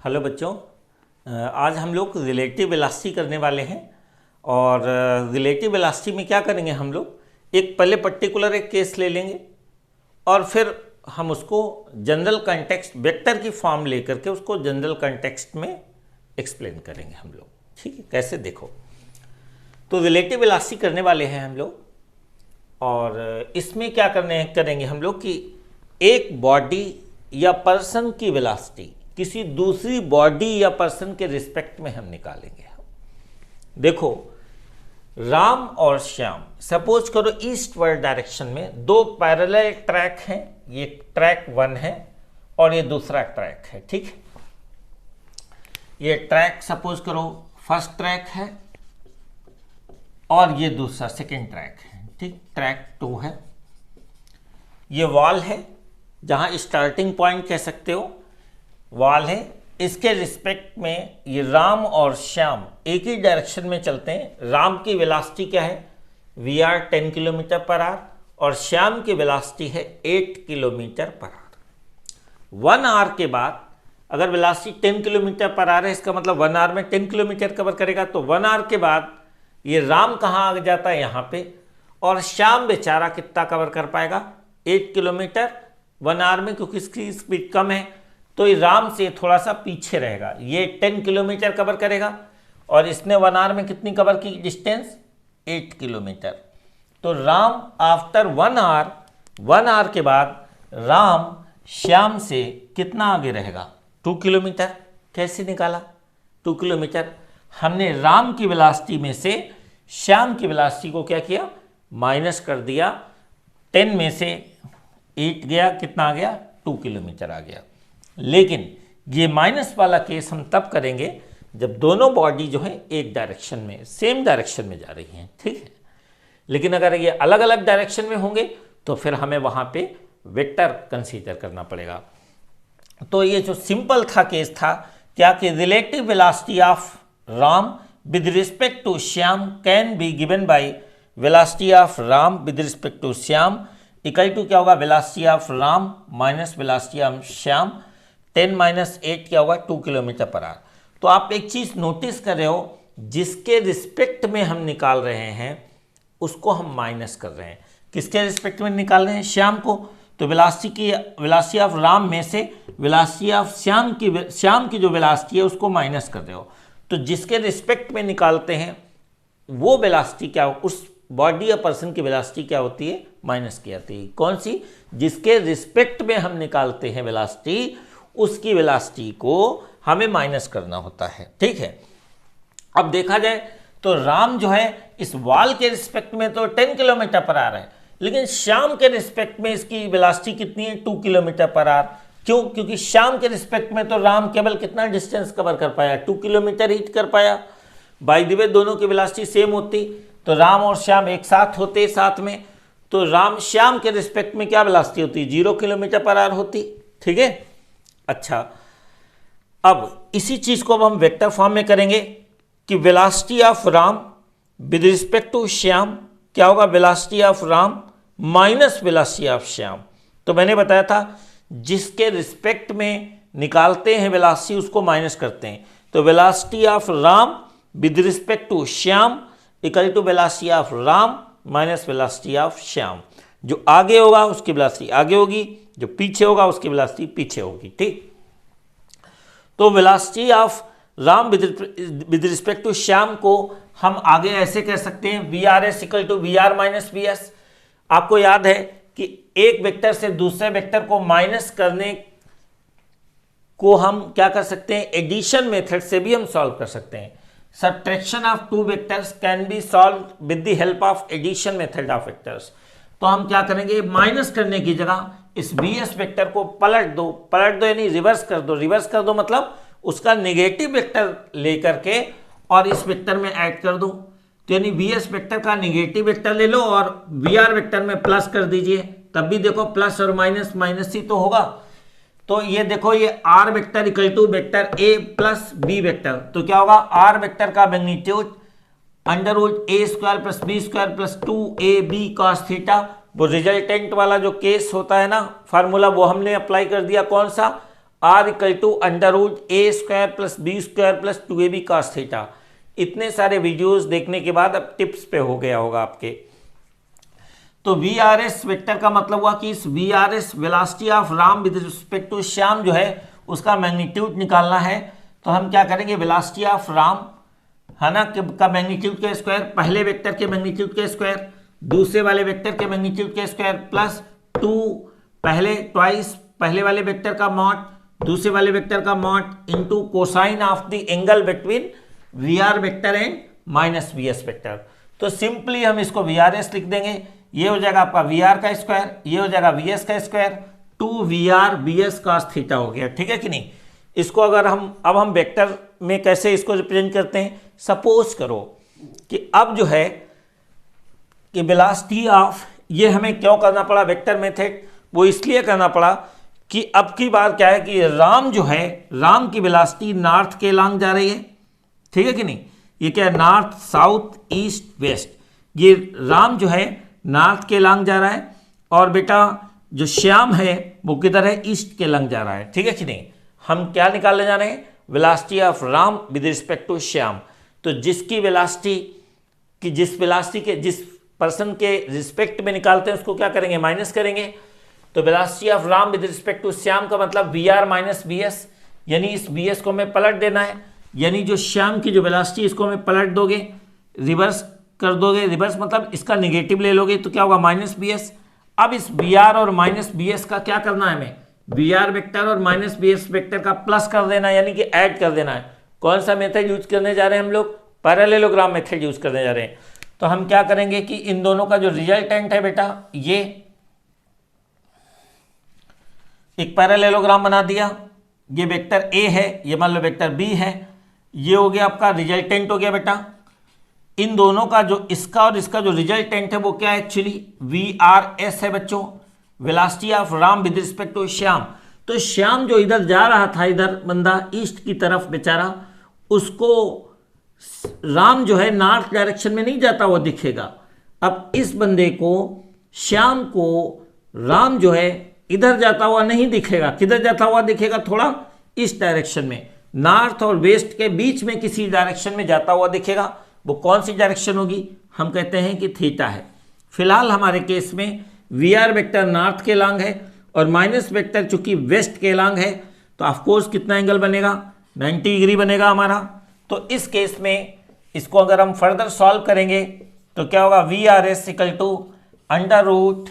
Hello बच्चों, आज हम लोग रिलेटिव वेलोसिटी करने वाले हैं। और रिलेटिव वेलोसिटी में क्या करेंगे, हम लोग एक पहले पर्टिकुलर एक केस ले लेंगे और फिर हम उसको जनरल कॉन्टेक्स्ट वेक्टर की फॉर्म लेकर के उसको जनरल कॉन्टेक्स्ट में एक्सप्लेन करेंगे हम लोग। ठीक है, कैसे देखो, तो रिलेटिव वेलोसिटी करने वाले हैं हम लोग। और इसमें क्या करेंगे हम लोग कि एक बॉडी या पर्सन की वेलोसिटी किसी दूसरी बॉडी या पर्सन के रिस्पेक्ट में हम निकालेंगे। देखो, राम और श्याम, सपोज करो ईस्ट वर्ड डायरेक्शन में दो पैरेलल ट्रैक हैं, ये ट्रैक 1 है और ये दूसरा ट्रैक है। ठीक है, ये ट्रैक सपोज करो फर्स्ट ट्रैक है और ये दूसरा सेकंड ट्रैक है। ठीक, ट्रैक 2 है। ये वॉल है, जहां स्टार्टिंग पॉइंट कह सकते हो वॉल है। इसके रिस्पेक्ट में ये राम और श्याम एक ही डायरेक्शन में चलते हैं। राम की वेलोसिटी क्या है, VR 10 किलोमीटर पर आवर और श्याम की वेलोसिटी है 8 किलोमीटर पर आवर। 1 आवर के बाद अगर वेलोसिटी 10 किलोमीटर पर आवर है, इसका मतलब 1 आवर में 10 किलोमीटर कवर करेगा। तो 1 आवर के बाद ये राम कहाँ आ जाता है, यहाँ पे, और श्याम बेचारा कितना कवर कर पाएगा, 8 किलोमीटर 1 आवर में, क्योंकि इसकी स्पीड कम है। तो ये राम से थोड़ा सा पीछे रहेगा, ये 10 किलोमीटर कवर करेगा और इसने 1 आवर में कितनी कवर की डिस्टेंस, 8 किलोमीटर। तो राम आफ्टर 1 आवर के बाद राम श्याम से कितना आगे रहेगा, 2 किलोमीटर। कैसे निकाला 2 किलोमीटर, हमने राम की वेलोसिटी में से श्याम की वेलोसिटी को क्या किया, माइनस कर दिया। 10 में से 8 गया, कितना आ गया, 2 किलोमीटर आ गया। लेकिन ये माइनस वाला केस हम तब करेंगे जब दोनों बॉडी जो है एक डायरेक्शन में, सेम डायरेक्शन में जा रही हैं। ठीक है, लेकिन अगर ये अलग अलग डायरेक्शन में होंगे तो फिर हमें वहां पे वेक्टर कंसीडर करना पड़ेगा। तो ये जो सिंपल था केस था क्या कि relative velocity of Ram with respect to Shyam can be given by velocity of Ram with respect to Shyam equal to क्या होगा, velocity of Ram minus velocity of Shyam. 10 - 8 क्या होगा, 2 किलोमीटर पर आवर। तो आप एक चीज नोटिस कर रहे हो, जिसके रिस्पेक्ट में हम निकाल रहे हैं उसको हम माइनस कर रहे हैं। किसके रिस्पेक्ट में निकाल रहे हैं, श्याम को। तो वेलोसिटी ऑफ राम में से वेलोसिटी ऑफ श्याम की जो वेलोसिटी है उसको माइनस कर रहे हो। तो जिसके रिस्पेक्ट में निकालते हैं वो वेलोसिटी क्या, उस बॉडी या पर्सन की वेलोसिटी क्या होती है, माइनस की जाती है। कौन सी, जिसके रिस्पेक्ट में हम निकालते हैं वेलोसिटी, उसकी वेलोसिटी को हमें माइनस करना होता है। ठीक है, अब देखा जाए तो राम जो है इस वॉल के रिस्पेक्ट में तो 10 किलोमीटर पर आ रहा है, लेकिन श्याम के रिस्पेक्ट में इसकी वेलोसिटी कितनी है, 2 किलोमीटर पर आवर। क्यों, क्योंकि श्याम के रिस्पेक्ट में तो राम केवल कितना डिस्टेंस कवर कर पाया, 2 किलोमीटर ही कर पाया। बाय द वे दोनों की वेलोसिटी सेम होती तो राम और श्याम एक साथ होते साथ में, तो राम श्याम के रिस्पेक्ट में क्या वेलोसिटी होती, 0 किलोमीटर पर आवर होती। ठीक है, अच्छा, अब इसी चीज को अब हम वेक्टर फॉर्म में करेंगे कि velocity of Ram with respect to Shyam क्या होगा, velocity of Ram minus velocity of Shyam. तो मैंने बताया था जिसके रिस्पेक्ट में निकालते हैं वेलोसिटी उसको माइनस करते हैं। तो velocity of Ram with respect to Shyam equal to velocity of Ram minus velocity of Shyam. जो आगे होगा उसकी वेलोसिटी आगे होगी, जो पीछे होगा उसकी वेलोसिटी पीछे होगी। ठीक, तो velocity of Ram with respect to Shyam को हम आगे ऐसे कह सकते हैं, VRS equal to VR minus VS। आपको याद है कि एक वेक्टर से दूसरे वेक्टर को माइनस करने को हम क्या कर सकते हैं, एडिशन मेथड से भी हम सॉल्व कर सकते हैं। Subtraction of two vectors can be solved with the help of addition method of vectors। तो हम क्या करेंगे, माइनस करने की जगह इस VS वेक्टर को पलट दो यानी रिवर्स कर दो मतलब उसका नेगेटिव वेक्टर लेकर के और इस वेक्टर में ऐड कर दो। तो यानी VS वेक्टर का नेगेटिव वेक्टर ले लो और VR वेक्टर में प्लस कर दीजिए, तब भी देखो प्लस और माइनस ही तो होगा। तो ये देखो, ये R vector equal to vector A plus B vector, तो क्या होगा, R वेक्टर का magnitude √A² plus B² plus 2AB cos theta. वो रिजल्टेंट वाला जो केस होता है ना, फार्मूला, वो हमने अप्लाई कर दिया। कौन सा, R equal to under root A square plus B square plus 2ab cos theta. इतने सारे वीडियोस देखने के बाद अब टिप्स पे हो गया होगा आपके। तो वी आर एस वेक्टर का मतलब हुआ कि इस V R S velocity of Ram with respect to Shyam जो है उसका मैग्नीट्यूड निकालना है। तो हम क्या करेंगे, वेलोसिटी ऑफ राम है ना का मैग्नीट्यूड के स्क्वायर, पहले वेक्टर के मैग्नीट्यूड के स्क्वायर, दूसरे वाले वेक्टर के मैग्नीट्यूड के स्क्वायर प्लस 2 पहले ट्वाइस पहले वाले वेक्टर का मॉड दूसरे वाले वेक्टर का mod into cosine of the angle between V R vector and minus V S vector. तो सिंपली हम इसको वी आर एस लिख देंगे, ये हो जाएगा आपका वी आर का स्क्वायर, ये हो जाएगा वी एस का square, 2 V R V S cos theta हो गया। ठीक है कि नहीं। इसको अगर हम वेक्टर में कैसे इसको रिप्रेजेंट करते हैं, सपोज करो कि अब जो है कि वेलोसिटी ऑफ, ये हमें क्यों करना पड़ा वेक्टर मेथड, वो इसलिए करना पड़ा कि अब की बार क्या है कि राम जो है, राम की वेलोसिटी नॉर्थ के लॉन्ग जा रही है। ठीक है कि नहीं। ये क्या है, नॉर्थ साउथ ईस्ट वेस्ट, ये राम जो है नॉर्थ के लॉन्ग जा रहा है और बेटा जो श्याम है वो किधर है, ईस्ट के लॉन्ग जा रहा है। ठीक है कि नहीं। हम क्या निकालने जा रहे हैं, velocity of Ram with respect to Shyam. तो जिसकी वेलोसिटी की जिस पर्सन के रिस्पेक्ट में निकालते हैं उसको क्या करेंगे, माइनस करेंगे। तो velocity of Ram with respect to Shyam का मतलब V R minus V S, यानी इस वी एस को हमें पलट देना है, यानी जो श्याम की जो वेलोसिटी इसको हमें पलट दोगे, रिवर्स कर दोगे, रिवर्स मतलब इसका निगेटिव ले लोगे तो क्या होगा, माइनस बी एस। अब इस बी आर और माइनस बी एस का क्या करना है हमें, बी आर वेक्टर और माइनस बी एस वेक्टर का प्लस कर देना है, यानी कि ऐड कर देना है। कौन सा मेथड यूज करने जा रहे हैं हम लोग, पैरेललोग्राम मेथड यूज करने जा रहे हैं। तो हम क्या करेंगे कि इन दोनों का जो रिजल्टेंट है बेटा, ये एक पैरेललोग्राम बना दिया, ये वेक्टर ए है, ये मान लो वेक्टर बी है, ये हो गया आपका रिजल्टेंट हो गया बेटा। इन दोनों का जो इसका और इसका जो रिजल्टेंट है वो क्या है, एक्चुअली वी आर एस है बच्चों, velocity of Ram with respect to Shyam. तो श्याम जो इधर जा रहा था, इधर बंदा ईस्ट की तरफ बेचारा, उसको राम जो है नॉर्थ डायरेक्शन में नहीं जाता हुआ दिखेगा। अब इस बंदे को, श्याम को राम जो है इधर जाता हुआ नहीं दिखेगा, किधर जाता हुआ दिखेगा, थोड़ा इस डायरेक्शन में, नॉर्थ और वेस्ट के बीच में किसी डायरेक्शन में जाता हुआ दिखेगा। वो कौन सी डायरेक्शन होगी, हम कहते हैं कि थीटा है। फिलहाल हमारे केस में वी आर वेक्टर नॉर्थ के लॉन्ग है और माइनस वेक्टर चूंकि वेस्ट के लॉन्ग है, तो ऑफकोर्स कितना एंगल बनेगा, 90 डिग्री बनेगा हमारा। तो इस केस में इसको अगर हम फर्दर सॉल्व करेंगे तो क्या होगा, V R S equal to under root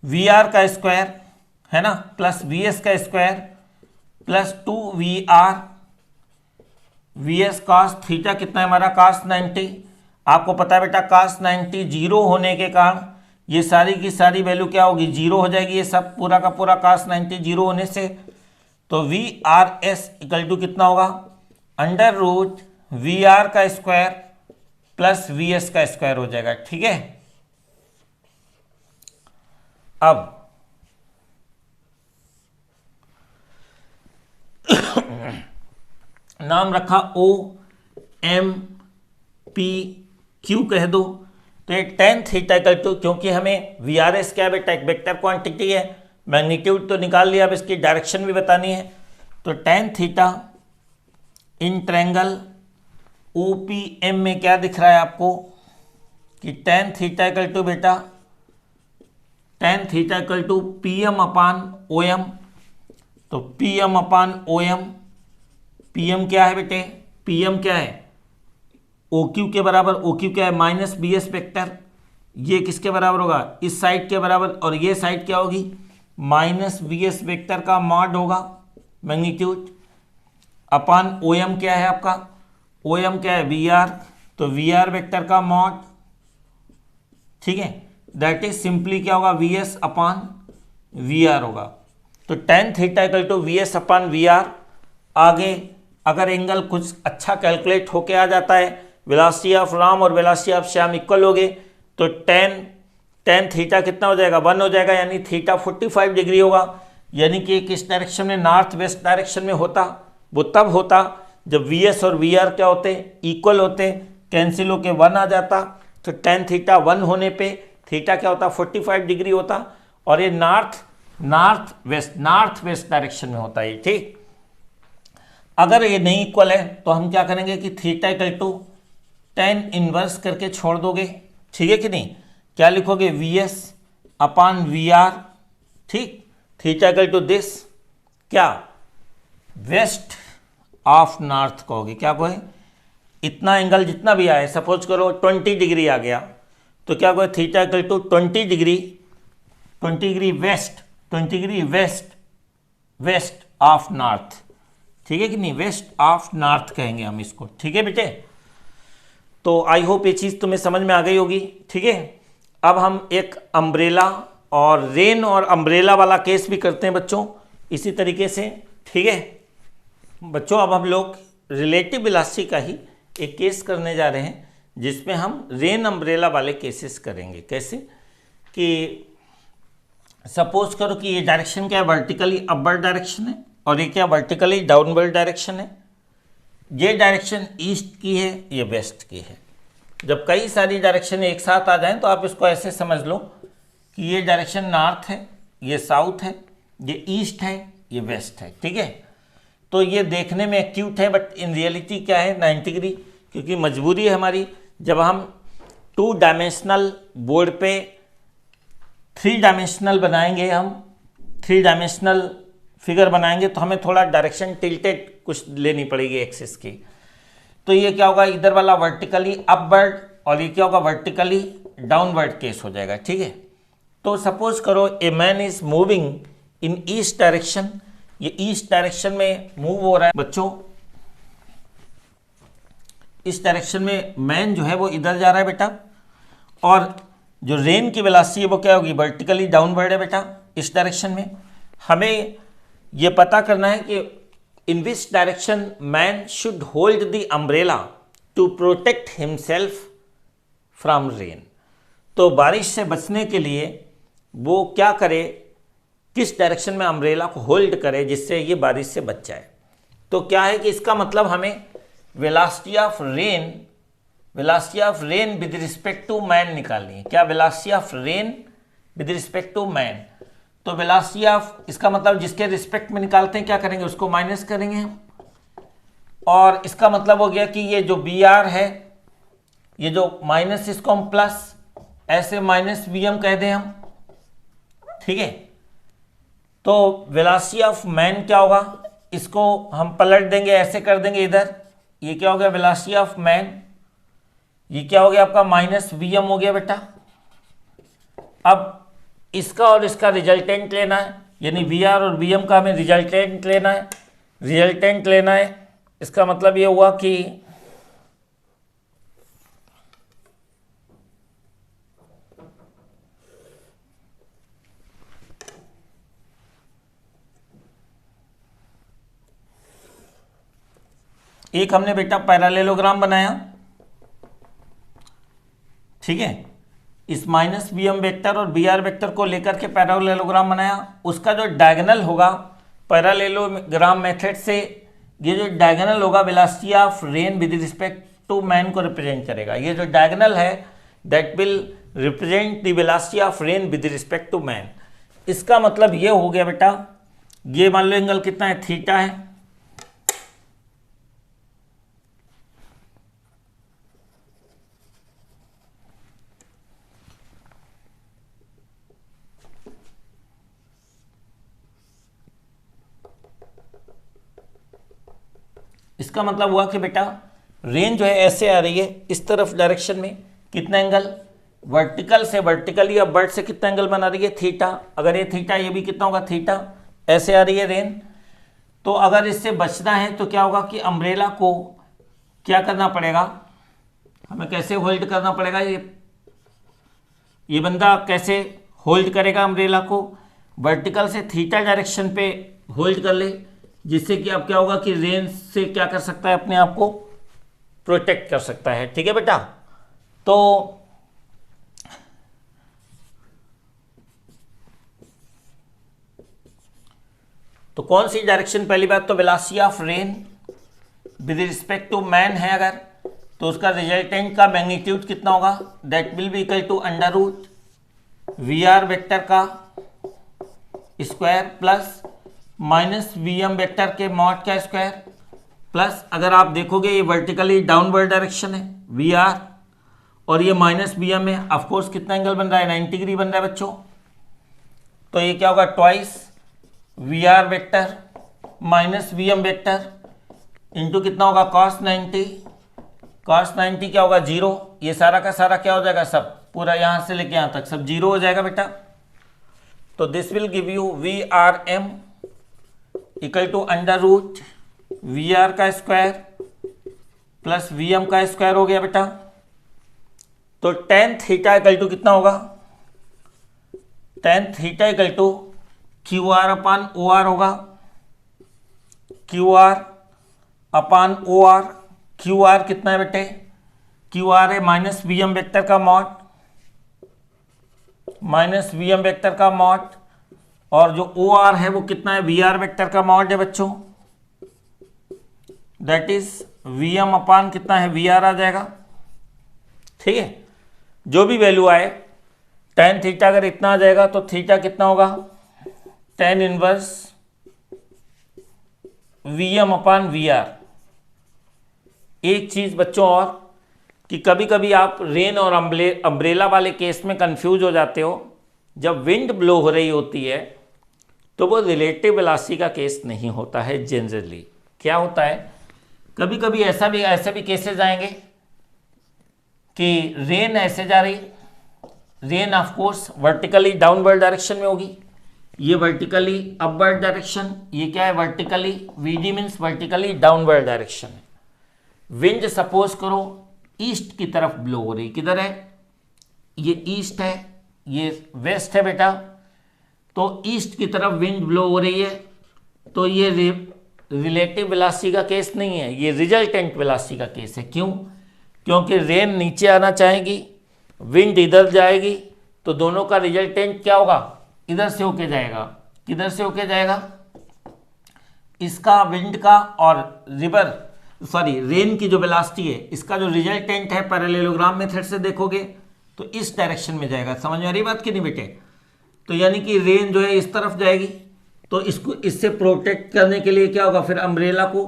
V R का स्क्वायर है ना प्लस वी एस का square plus 2 V R V S cos theta, कितना है हमारा, कॉस 90। आपको पता है बेटा कॉस 90 जीरो होने के कारण ये सारी की सारी वैल्यू क्या होगी, जीरो हो जाएगी, ये सब पूरा का पूरा कॉस 90 जीरो होने से। तो V R S equal to कितना होगा, अंडर रूट वी आर का स्क्वायर प्लस वी एस का स्क्वायर हो जाएगा। ठीक है। अब नाम रखा ओ एम पी क्यू कह दो। तो ये टेन थीटा इक्वल टू, क्योंकि हमें वी आर एस क्या है बेटा, एक वेक्टर क्वांटिटी है, मैग्नीट्यूड तो निकाल लिया, अब इसकी डायरेक्शन भी बतानी है। तो tan theta in triangle O P M में क्या दिख रहा है आपको कि टेन थीटा इक्वल टू बेटा, tan theta equal to P M upon O M. तो P M upon O M, P M क्या है बेटे, पी एम क्या है, ओ क्यू के बराबर, ओ क्यू क्या है, माइनस बी एस वेक्टर, ये किसके बराबर होगा, इस साइड के बराबर, और ये साइड क्या होगी, माइनस बी एस वेक्टर का मॉड होगा मैग्नीट्यूड, अपान ओ एम क्या है आपका, ओ एम क्या है, वी आर, तो वी आर वेक्टर का मॉड। ठीक है, दैट इज सिंपली क्या होगा, V S upon V R होगा। तो tan theta equal to V S upon V R. आगे अगर एंगल कुछ अच्छा कैलकुलेट होके आ जाता है, वेलोसिटी ऑफ राम और वेलोसिटी ऑफ श्याम इक्वल हो गए, तो टेन थीटा कितना हो जाएगा, 1 हो जाएगा, यानी थीटा 45 डिग्री होगा। यानी कि किस डायरेक्शन में, नॉर्थ वेस्ट डायरेक्शन में होता, वो तब होता जब वी एस और वी आर क्या होते, इक्वल होते, कैंसिल होके 1 आ जाता। तो टेन थीटा 1 होने पे थीटा क्या होता, 45 डिग्री होता। और ये नॉर्थ नॉर्थ वेस्ट डायरेक्शन में होता है, ठीक। अगर ये नहीं इक्वल है तो हम क्या करेंगे कि theta equal to tan inverse करके छोड़ दोगे, ठीक है कि नहीं। क्या लिखोगे, VS अपॉन VR, ठीक। थीटा इक्वल टू दिस, क्या वेस्ट ऑफ नॉर्थ कहोगे, क्या कहोगे, इतना एंगल जितना भी आए, सपोज करो 20 डिग्री आ गया तो क्या कहोगे, theta equal to 20 degree west of north, ठीक है कि नहीं, वेस्ट ऑफ नॉर्थ कहेंगे हम इसको, ठीक है बेटे। तो आई होप ये चीज़ तुम्हें समझ में आ गई होगी, ठीक है। अब हम एक अम्ब्रेला और रेन और अम्ब्रेला वाला केस भी करते हैं बच्चों, इसी तरीके से, ठीक है बच्चों। अब हम लोग रिलेटिव वेलोसिटी का ही एक केस करने जा रहे हैं जिसमें हम रेन अम्ब्रेला वाले केसेस करेंगे। कैसे कि सपोज करो कि ये डायरेक्शन क्या है, वर्टिकली अपवर्ड डायरेक्शन है और ये क्या वर्टिकली डाउनवर्ड डायरेक्शन है। ये डायरेक्शन ईस्ट की है, ये वेस्ट की है। जब कई सारी डायरेक्शन एक साथ आ जाएं तो आप इसको ऐसे समझ लो कि ये डायरेक्शन नॉर्थ है, ये साउथ है, ये ईस्ट है, ये वेस्ट है, ठीक है। तो ये देखने में एक्यूट है बट इन रियलिटी क्या है, 90 डिग्री, क्योंकि मजबूरी है हमारी। जब हम 2 डायमेंशनल बोर्ड पे 3 डायमेंशनल बनाएंगे, हम 3 डायमेंशनल फिगर बनाएंगे तो हमें थोड़ा डायरेक्शन टिल्टेड कुछ लेनी पड़ेगी एक्सिस की। तो ये क्या होगा, इधर वाला वर्टिकली अपवर्ड और ये क्या होगा, वर्टिकली डाउनवर्ड केस हो जाएगा, ठीक है। तो सपोज करो a man is moving in east direction, ये ईस्ट डायरेक्शन में मूव हो रहा है बच्चों। इस डायरेक्शन में मैन जो है वो इधर जा रहा है बेटा, और जो रेन की वेलोसिटी है वो क्या होगी, वर्टिकली डाउनवर्ड है बेटा इस डायरेक्शन में। हमें ये पता करना है कि in which direction man should hold the umbrella to protect himself from rain. तो बारिश से बचने के लिए वो क्या करे, किस डायरेक्शन में अम्ब्रेला को होल्ड करे जिससे ये बारिश से बच जाए। तो क्या है कि इसका मतलब हमें velocity of rain with respect to man निकालनी है। क्या, velocity of rain with respect to man. तो वेलोसिटी ऑफ, इसका मतलब जिसके रिस्पेक्ट में निकालते हैं क्या करेंगे, उसको माइनस करेंगे हम। और इसका मतलब हो गया कि ये जो BR है, ये जो माइनस, इसको हम प्लस, ऐसे माइनस VM कह दें हम, ठीक है। तो वेलोसिटी ऑफ मैन क्या होगा, इसको हम पलट देंगे, ऐसे कर देंगे इधर, ये क्या हो गया वेलोसिटी ऑफ मैन, ये क्या हो गया आपका माइनस VM हो गया बेटा। अब इसका और इसका रिजल्टेंट लेना है, यानी VR और VM का हमें रिजल्टेंट लेना है। इसका मतलब ये हुआ कि एक हमने बेटा पैरेललोग्राम बनाया, ठीक है, इस माइनस VM वेक्टर और BR वेक्टर को लेकर के पैरेललोग्राम बनाया। उसका जो डायगोनल होगा पैरेललोग्राम मेथड से, ये जो डायगोनल होगा velocity of rain with respect to man को रिप्रेजेंट करेगा। ये जो डायगोनल है that will represent the velocity of rain with respect to man. इसका मतलब ये हो गया बेटा, ये मान लो एंगल कितना है, थीटा है, इसका मतलब हुआ कि बेटा रेन जो है ऐसे आ रही है इस तरफ डायरेक्शन में, कितना एंगल, वर्टिकल से वर्टिकली अपवर्ड से कितना एंगल बना रही है, थीटा। अगर ये थीटा, ये भी कितना होगा थीटा, ऐसे आ रही है रेन। तो अगर इससे बचना है तो क्या होगा कि अम्ब्रेला को क्या करना पड़ेगा, हमें कैसे होल्ड करना पड़ेगा, ये बंदा कैसे होल्ड करेगा अम्ब्रेला को, वर्टिकल से थीटा डायरेक्शन पे होल्ड कर ले, जिससे कि अब क्या होगा कि रेन से क्या कर सकता है, अपने आप को प्रोटेक्ट कर सकता है, ठीक है बेटा। तो कौन सी डायरेक्शन, पहली बात तो velocity of rain with respect to man है अगर, तो उसका रिजल्टेंट का मैग्नीट्यूड कितना होगा, that will be equal to under root VR vector का square plus minus V M vector के मॉड का स्क्वायर प्लस, अगर आप देखोगे ये वर्टिकली डाउनवर्ड डायरेक्शन है वी आर और ये माइनस वी एम है, ऑफकोर्स कितना एंगल बन रहा है 90 डिग्री बन रहा है बच्चों। तो ये क्या होगा twice V R vector minus V M vector into कितना होगा कॉस 90, कॉस 90 क्या होगा 0, ये सारा का सारा क्या हो जाएगा सब पूरा यहाँ से लेके यहाँ तक सब 0 हो जाएगा बेटा। तो this will give you V R M equal to under root V R का स्क्वायर प्लस वी एम का स्क्वायर हो गया बेटा। तो टेन थीटा इक्वल टू कितना होगा, tan theta equal to Q R upon O R होगा, Q R upon O R. Q R कितना है बेटे, क्यू आर है माइनस वी एम वेक्टर का mod, minus V M vector का mod, और जो ओ आर है वो कितना है वी आर वेक्टर का मॉड है बच्चों, that is V M upon कितना है वी आर आ जाएगा। ठीक है, जो भी वैल्यू आए टेन थीटा अगर इतना आ जाएगा तो थीटा कितना होगा tan inverse V M upon V R. एक चीज बच्चों और कि कभी कभी आप रेन और अम्ब्रेला वाले केस में कंफ्यूज हो जाते हो। जब विंड ब्लो हो रही होती है तो वो रिलेटिव वेलोसिटी का केस नहीं होता है जनरली। क्या होता है, कभी कभी ऐसे भी केसेस आएंगे कि रेन ऐसे जा रही, rain of course vertically downward direction में होगी, ये वर्टिकली अपवर्ड डायरेक्शन, ये क्या है vertically, VD means vertically downward direction है। विंड सपोज करो ईस्ट की तरफ ब्लो हो रही, किधर है, ये ईस्ट है ये वेस्ट है बेटा, तो ईस्ट की तरफ विंड ब्लो हो रही है, तो ये रिलेटिव वेलोसिटी का केस नहीं है, ये रिजल्टेंट वेलोसिटी का केस है। क्यों, क्योंकि रेन नीचे आना चाहेगी, विंड इधर जाएगी, तो दोनों का रिजल्टेंट क्या होगा, इधर से होके जाएगा, किधर से होके जाएगा, इसका विंड का और रेन की जो वेलोसिटी है इसका जो रिजल्टेंट है पैरेललोग्राम मेथड से देखोगे तो इस डायरेक्शन में जाएगा। समझ में आ रही बात कि नहीं बेटे। तो यानी कि रेन जो है इस तरफ जाएगी, तो इसको इससे प्रोटेक्ट करने के लिए क्या होगा, फिर अम्ब्रेला को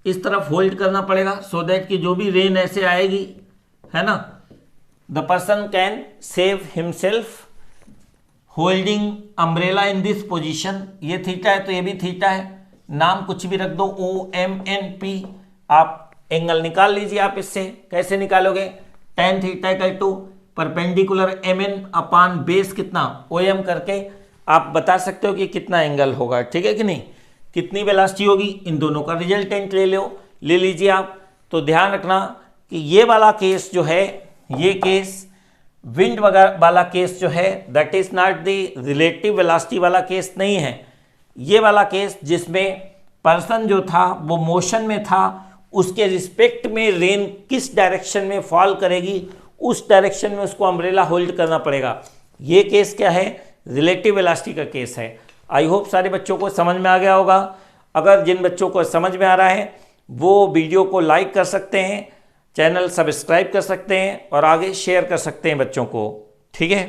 इस तरफ होल्ड करना पड़ेगा सो दैट कि जो भी रेन ऐसे आएगी, है ना, the person can save himself holding umbrella in this position. ये थीटा है तो ये भी थीटा है, नाम कुछ भी रख दो OMNP। आप एंगल निकाल लीजिए, आप इससे कैसे निकालोगे, tan theta equal to perpendicular MN upon base कितना OM करके आप बता सकते हो कि कितना एंगल होगा। ठीक है कि नहीं, कितनी वेलोसिटी होगी, इन दोनों का रिजल्टेंट ले लीजिए आप। तो ध्यान रखना कि ये वाला केस जो है, ये केस विंड वगैरह वाला केस जो है that is not the relative velocity वाला केस नहीं है। ये वाला केस जिसमें पर्सन जो था वो मोशन में था, उसके रिस्पेक्ट में रेन किस डायरेक्शन में फॉल करेगी उस डायरेक्शन में उसको अम्ब्रेला होल्ड करना पड़ेगा। ये केस क्या है, रिलेटिव वेलोसिटी का केस है। आई होप सारे बच्चों को समझ में आ गया होगा। अगर जिन बच्चों को समझ में आ रहा है वो वीडियो को लाइक कर सकते हैं, चैनल सब्सक्राइब कर सकते हैं और आगे शेयर कर सकते हैं बच्चों को। ठीक है।